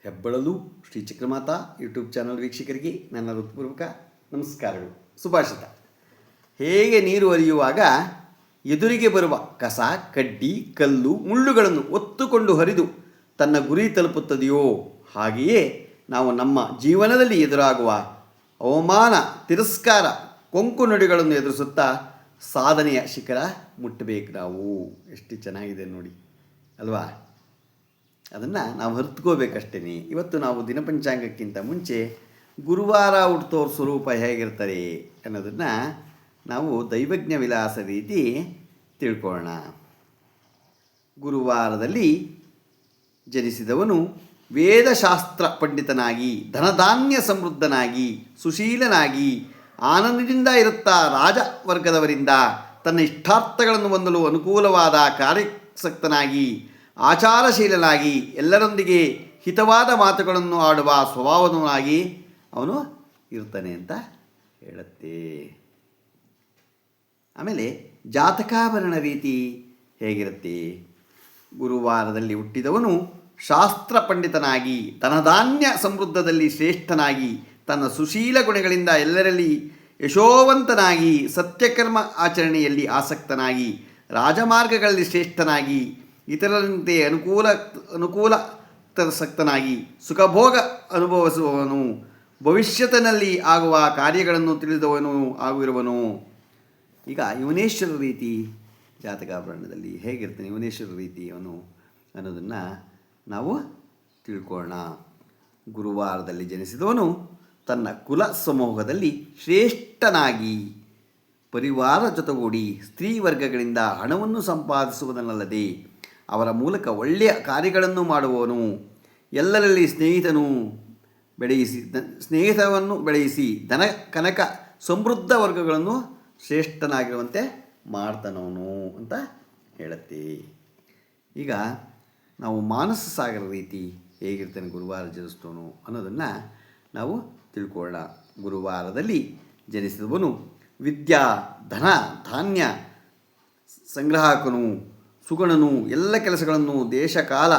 ಹೆಬ್ಬಳಲು Shri Chakramata YouTube channel ವೀಕ್ಷಕರಿಗೆ ನನ್ನ ಹೃತ್ಪೂರ್ವಕ ನಮಸ್ಕಾರಗಳು, ಸುಭಾಷಿತ. ಹೇಗೆ ನೀರು ಹರಿಯುವಾಗ ಎದುರಿಗೆ ಬರುವ ಕಸ, ಕಡ್ಡಿ, ಕಲ್ಲು, ಮುಳ್ಳುಗಳನ್ನು ಒತ್ತುಕೊಂಡು ಹರಿದು ತನ್ನ ಗುರಿ ತಲುಪುತ್ತದೆಯೋ, ಹಾಗೆಯೇ ನಾವು ನಮ್ಮ ಜೀವನದಲ್ಲಿ ಎದುರಾಗುವ ಅವಮಾನ, ತಿರಸ್ಕಾರ, ಕೊಂಕು ನುಡಿಗಳನ್ನು ಎದುರಿಸುತ್ತಾ ಸಾಧನೆಯ ಶಿಖರ ಮುಟ್ಟಬೇಕು. ನಾವು ಎಷ್ಟು ಚೆನ್ನಾಗಿದೆ ನೋಡಿ ಅಲ್ವಾ? ಅದನ್ನು ನಾವು ಅರಿತುಕೋಬೇಕಷ್ಟೇ. ಇವತ್ತು ನಾವು ದಿನಪಂಚಾಂಗಕ್ಕಿಂತ ಮುಂಚೆ ಗುರುವಾರ ಹುಟ್ಟೋರ ಸ್ವರೂಪ ಹೇಗಿರ್ತಾರೆ ಅನ್ನೋದನ್ನು ನಾವು ದೈವಜ್ಞ ವಿಲಾಸ ರೀತಿ ತಿಳ್ಕೊಳ್ಳೋಣ. ಗುರುವಾರದಲ್ಲಿ ಜನಿಸಿದವನು ವೇದಶಾಸ್ತ್ರ ಪಂಡಿತನಾಗಿ, ಧನಧಾನ್ಯ ಸಮೃದ್ಧನಾಗಿ, ಸುಶೀಲನಾಗಿ, ಆನಂದದಿಂದ ಇರುತ್ತಾ ರಾಜವರ್ಗದವರಿಂದ ತನ್ನ ಇಷ್ಟಾರ್ಥಗಳನ್ನು ಹೊಂದಲು ಅನುಕೂಲವಾದ ಕಾರ್ಯಾಸಕ್ತನಾಗಿ, ಆಚಾರಶೀಲನಾಗಿ, ಎಲ್ಲರೊಂದಿಗೆ ಹಿತವಾದ ಮಾತುಗಳನ್ನು ಆಡುವ ಸ್ವಭಾವದವನಾಗಿ ಅವನು ಇರ್ತಾನೆ ಅಂತ ಹೇಳುತ್ತೆ. ಆಮೇಲೆ ಜಾತಕಾಭರಣ ರೀತಿ ಹೇಗಿರುತ್ತೆ? ಗುರುವಾರದಲ್ಲಿ ಹುಟ್ಟಿದವನು ಶಾಸ್ತ್ರ ಪಂಡಿತನಾಗಿ, ಧನಧಾನ್ಯ ಸಮೃದ್ಧದಲ್ಲಿ ಶ್ರೇಷ್ಠನಾಗಿ, ತನ್ನ ಸುಶೀಲ ಗುಣಗಳಿಂದ ಎಲ್ಲರಲ್ಲಿ ಯಶೋವಂತನಾಗಿ, ಸತ್ಯಕರ್ಮ ಆಚರಣೆಯಲ್ಲಿ ಆಸಕ್ತನಾಗಿ, ರಾಜಮಾರ್ಗಗಳಲ್ಲಿ ಶ್ರೇಷ್ಠನಾಗಿ, ಇತರರಂತೆ ಅನುಕೂಲಾಸಕ್ತನಾಗಿ, ಸುಖಭೋಗ ಅನುಭವಿಸುವವನು, ಭವಿಷ್ಯತ್ತಿನಲ್ಲಿ ಆಗುವ ಕಾರ್ಯಗಳನ್ನು ತಿಳಿದವನು ಆಗಿರುವನು. ಈಗ ಯುವನೇಶ್ವರ ರೀತಿ ಜಾತಕಾಭರಣದಲ್ಲಿ ಹೇಗಿರ್ತಾನೆ ಯುವನೇಶ್ವರ ರೀತಿ ಅವನು ಅನ್ನೋದನ್ನು ನಾವು ತಿಳ್ಕೊಳ್ಳೋಣ. ಗುರುವಾರದಲ್ಲಿ ಜನಿಸಿದವನು ತನ್ನ ಕುಲ ಸಮೂಹದಲ್ಲಿ ಶ್ರೇಷ್ಠನಾಗಿ, ಪರಿವಾರ ಜೊತೆಗೂಡಿ ಸ್ತ್ರೀ ವರ್ಗಗಳಿಂದ ಹಣವನ್ನು ಸಂಪಾದಿಸುವುದನ್ನಲ್ಲದೆ ಅವರ ಮೂಲಕ ಒಳ್ಳೆಯ ಕಾರ್ಯಗಳನ್ನು ಮಾಡುವವನು, ಎಲ್ಲರಲ್ಲಿ ಸ್ನೇಹಿತವನ್ನು ಬೆಳೆಯಿಸಿ ಧನ ಕನಕ ಸಮೃದ್ಧ ವರ್ಗಗಳನ್ನು ಶ್ರೇಷ್ಠನಾಗಿರುವಂತೆ ಮಾಡ್ತಾನವನು ಅಂತ ಹೇಳುತ್ತೆ. ಈಗ ನಾವು ಮಾನಸ ಸಾಗರ ರೀತಿ ಹೇಗಿರ್ತಾನೆ ಗುರುವಾರ ಜನಿಸಿದವನು ಅನ್ನೋದನ್ನು ನಾವು ತಿಳ್ಕೊಳ್ಳೋಣ. ಗುರುವಾರದಲ್ಲಿ ಜನಿಸಿದವನು ವಿದ್ಯಾ, ಧನ, ಧಾನ್ಯ ಸಂಗ್ರಾಹಕನು, ಸುಗುಣನು, ಎಲ್ಲ ಕೆಲಸಗಳನ್ನು ದೇಶಕಾಲ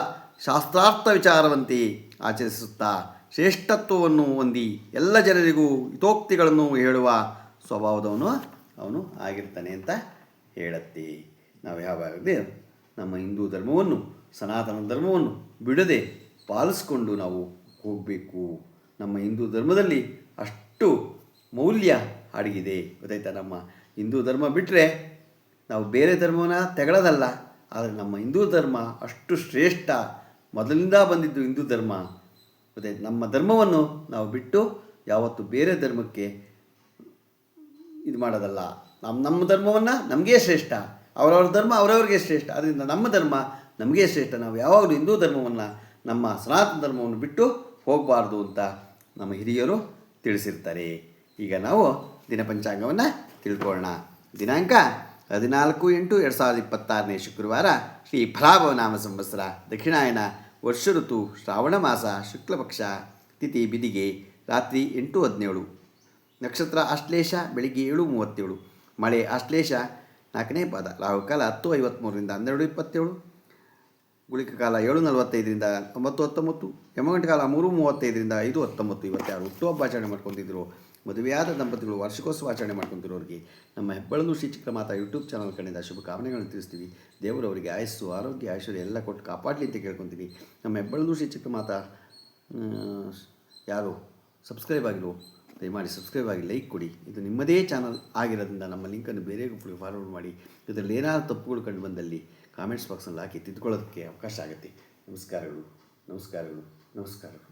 ಶಾಸ್ತ್ರಾರ್ಥ ವಿಚಾರವಂತೆ ಆಚರಿಸುತ್ತಾ ಶ್ರೇಷ್ಠತ್ವವನ್ನು ಹೊಂದಿ ಎಲ್ಲ ಜನರಿಗೂ ಹಿತೋಕ್ತಿಗಳನ್ನು ಹೇಳುವ ಸ್ವಭಾವದವನು ಅವನು ಆಗಿರ್ತಾನೆ ಅಂತ ಹೇಳುತ್ತೆ. ನಾವು ಯಾವಾಗಲೇ ನಮ್ಮ ಹಿಂದೂ ಧರ್ಮವನ್ನು, ಸನಾತನ ಧರ್ಮವನ್ನು ಬಿಡದೆ ಪಾಲಿಸ್ಕೊಂಡು ನಾವು ಹೋಗಬೇಕು. ನಮ್ಮ ಹಿಂದೂ ಧರ್ಮದಲ್ಲಿ ಅಷ್ಟು ಮೌಲ್ಯ ಅಡಗಿದೆ, ಗೊತ್ತಾಯ್ತಾ? ನಮ್ಮ ಹಿಂದೂ ಧರ್ಮ ಬಿಟ್ಟರೆ ನಾವು ಬೇರೆ ಧರ್ಮವನ್ನು ತೆಗಳೋದಲ್ಲ, ಆದರೆ ನಮ್ಮ ಹಿಂದೂ ಧರ್ಮ ಅಷ್ಟು ಶ್ರೇಷ್ಠ, ಮೊದಲಿಂದ ಬಂದಿದ್ದು ಹಿಂದೂ ಧರ್ಮ, ಗೊತ್ತಾಯ್ತು? ನಮ್ಮ ಧರ್ಮವನ್ನು ನಾವು ಬಿಟ್ಟು ಯಾವತ್ತು ಬೇರೆ ಧರ್ಮಕ್ಕೆ ಇದು ಮಾಡೋದಲ್ಲ. ನಮ್ಮ ಧರ್ಮವನ್ನು ನಮಗೇ ಶ್ರೇಷ್ಠ, ಅವರವ್ರ ಧರ್ಮ ಅವರವ್ರಿಗೆ ಶ್ರೇಷ್ಠ, ಅದರಿಂದ ನಮ್ಮ ಧರ್ಮ ನಮಗೇ ಶ್ರೇಷ್ಠ. ನಾವು ಯಾವಾಗಲೂ ಹಿಂದೂ ಧರ್ಮವನ್ನು, ನಮ್ಮ ಸನಾತನ ಧರ್ಮವನ್ನು ಬಿಟ್ಟು ಹೋಗಬಾರ್ದು ಅಂತ ನಮ್ಮ ಹಿರಿಯರು ತಿಳಿಸಿರ್ತಾರೆ. ಈಗ ನಾವು ದಿನಪಂಚಾಂಗವನ್ನು ತಿಳ್ಕೊಳ್ಳೋಣ. ದಿನಾಂಕ 14/8/2026 ಶುಕ್ರವಾರ, ಶ್ರೀ ಫಲಾಭವನಾಮ ಸಂವತ್ಸರ, ದಕ್ಷಿಣಾಯನ, ವರ್ಷ ಋತು ಶ್ರಾವಣ ಮಾಸ, ಶುಕ್ಲಪಕ್ಷ, ತಿಥಿ ಬಿದಿಗೆ, ರಾತ್ರಿ 8:17, ನಕ್ಷತ್ರ ಆಶ್ಲೇಷ, ಬೆಳಿಗ್ಗೆ 7:37, ಮಳೆ ಆಶ್ಲೇಷ 4ನೇ ಪಾದ, ರಾಹುಕಾಲ 10:53ರಿಂದ 12:27, ಗುಳಿಕ ಕಾಲ 7:45ರಿಂದ 9:19, ಯಮಗಂಟ ಕಾಲ 3:35ರಿಂದ 5:19. ಇವತ್ತಾರು ಹುಟ್ಟುಹಬ್ಬ ಆಚರಣೆ ಮಾಡ್ಕೊತಿದ್ರು, ಮದುವೆಯಾದ ದಂಪತಿಗಳು ವಾರ್ಷಿಕೋತ್ಸವ ಆಚರಣೆ ಮಾಡ್ಕೊತಿರೋರಿಗೆ ನಮ್ಮ ಹೆಬ್ಬಳಲು ಶ್ರೀ ಚಕ್ರಮಾತಾ ಯೂಟ್ಯೂಬ್ ಚಾನಲ್ ಕಡೆಯಿಂದ ಶುಭಕಾಮನೆಗಳನ್ನು ತಿಳಿಸ್ತೀವಿ. ದೇವರವರಿಗೆ ಆಯಸ್ಸು, ಆರೋಗ್ಯ, ಐಶ್ವರ್ಯ ಎಲ್ಲ ಕೊಟ್ಟು ಕಾಪಾಡಲಿ ಅಂತ ಕೇಳ್ಕೊತೀವಿ. ನಮ್ಮ ಹೆಬ್ಬಳಲು ಶ್ರೀ ಚಕ್ರಮಾತಾ ಯಾರು ಸಬ್ಸ್ಕ್ರೈಬ್ ಆಗಿರೋ ದಯಮಾಡಿ ಸಬ್ಸ್ಕ್ರೈಬ್ ಆಗಿ ಲೈಕ್ ಕೊಡಿ. ಇದು ನಿಮ್ಮದೇ ಚಾನಲ್ ಆಗಿರೋದ್ರಿಂದ ನಮ್ಮ ಲಿಂಕನ್ನು ಬೇರೆ ಗುಂಪಿಗೆ ಫಾರ್ವರ್ಡ್ ಮಾಡಿ. ಇದರಲ್ಲಿ ಏನಾದರೂ ತಪ್ಪುಗಳು ಕಂಡು ಬಂದಲ್ಲಿ ಕಾಮೆಂಟ್ಸ್ ಬಾಕ್ಸಲ್ಲಿ ಹಾಕಿ ತಿದ್ದುಕೊಳ್ಳೋದಕ್ಕೆ ಅವಕಾಶ ಆಗುತ್ತೆ. ನಮಸ್ಕಾರಗಳು, ನಮಸ್ಕಾರಗಳು, ನಮಸ್ಕಾರಗಳು.